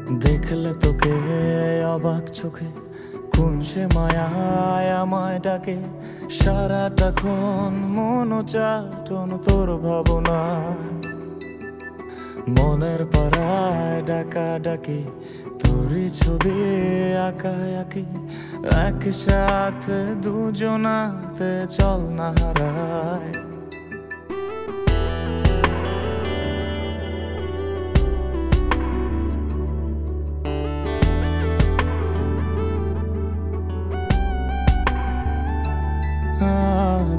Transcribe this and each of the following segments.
দেখলে তোকে অবাক চোখে কোন সে মায়ায় আমায় ডাকে সারাটাক্ষণ মন চাটন তোর ভাবনায় মনের পাড়ায় ডাকা ডাকি তোরই ছবি আঁকা আঁকি একসাথে দুজনাতে চল না হারায়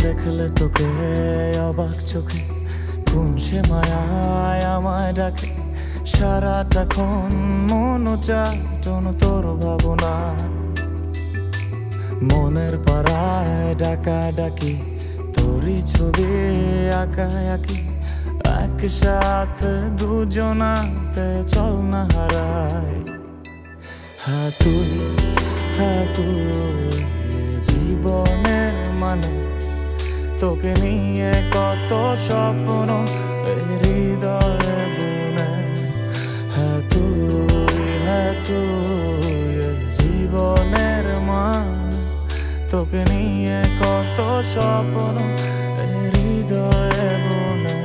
দেখলে তোকে অবাক চোখে কোন সে মায়ায় আমায় ডাকে সারাটাক্ষণ মন চাটন তোর ভাবনায় মনের পাড়ায় ডাকা ডাকি তোরই ছবি আঁকা আঁকি একসাথে দুজনাতে চল না হারায় হ্যাঁ তুই জীবনের মানে তোকে নিয়ে কত স্বপ্ন হৃদয়ে বুনে হ্যাঁ তুই জীবনের মানে তোকে নিয়ে কত স্বপ্ন হৃদয়ে বুনে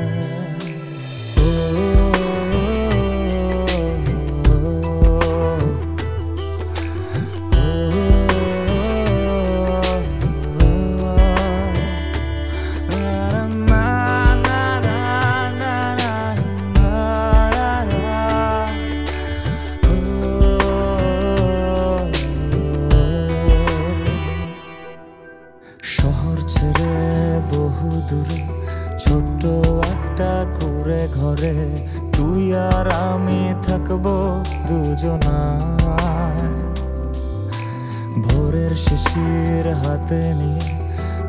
শহর ছেড়ে বহু দূরে ছোট্ট একটা কুঁড়ে ঘরে তুই আর আমি থাকবো দুজনায় ভোরের শিশির হাতে নিয়ে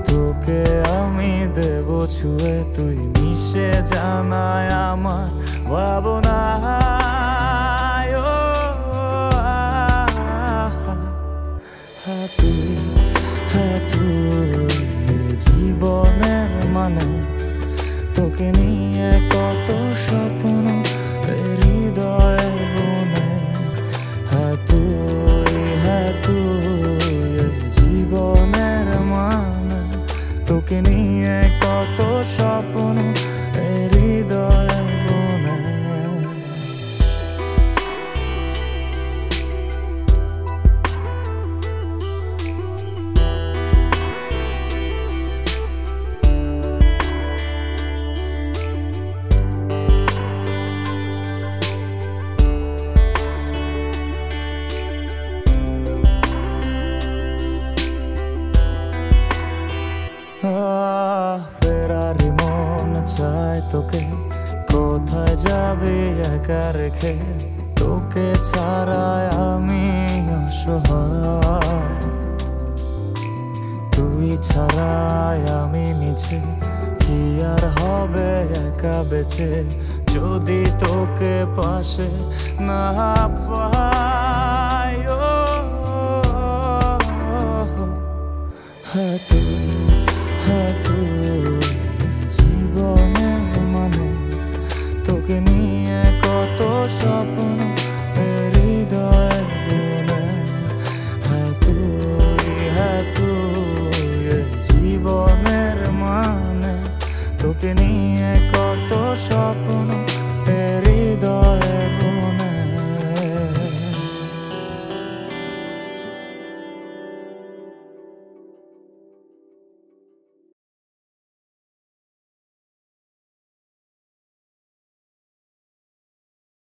তোকে আমি দেব ছুঁয়ে তুই মিশে জানায় আমার ভাবনায় তুই জীবনের মানে তোকে নিয়ে কত স্বপ্ন হৃদয়ে বুনে হ্যাঁ তুই জীবনের মানে তোকে নিয়ে কত স্বপ্ন হৃদয়ে বুনে ফেরারি মন চায় তোকে কোথায় যাবি একা রেখে তোকে ছাড়ায় আমি অসহায় তুই ছাড়ায় আমি মিছে কি আর হবে একা বেঁচে যদি তোকে পাশে না পাই হ্যাঁ তুই জীবনের মানে তোকে নিয়ে কত স্বপ্ন হৃদয়ে বুনে হ্যাঁ তুই জীবনের মানে তোকে নিয়ে কত স্বপ্ন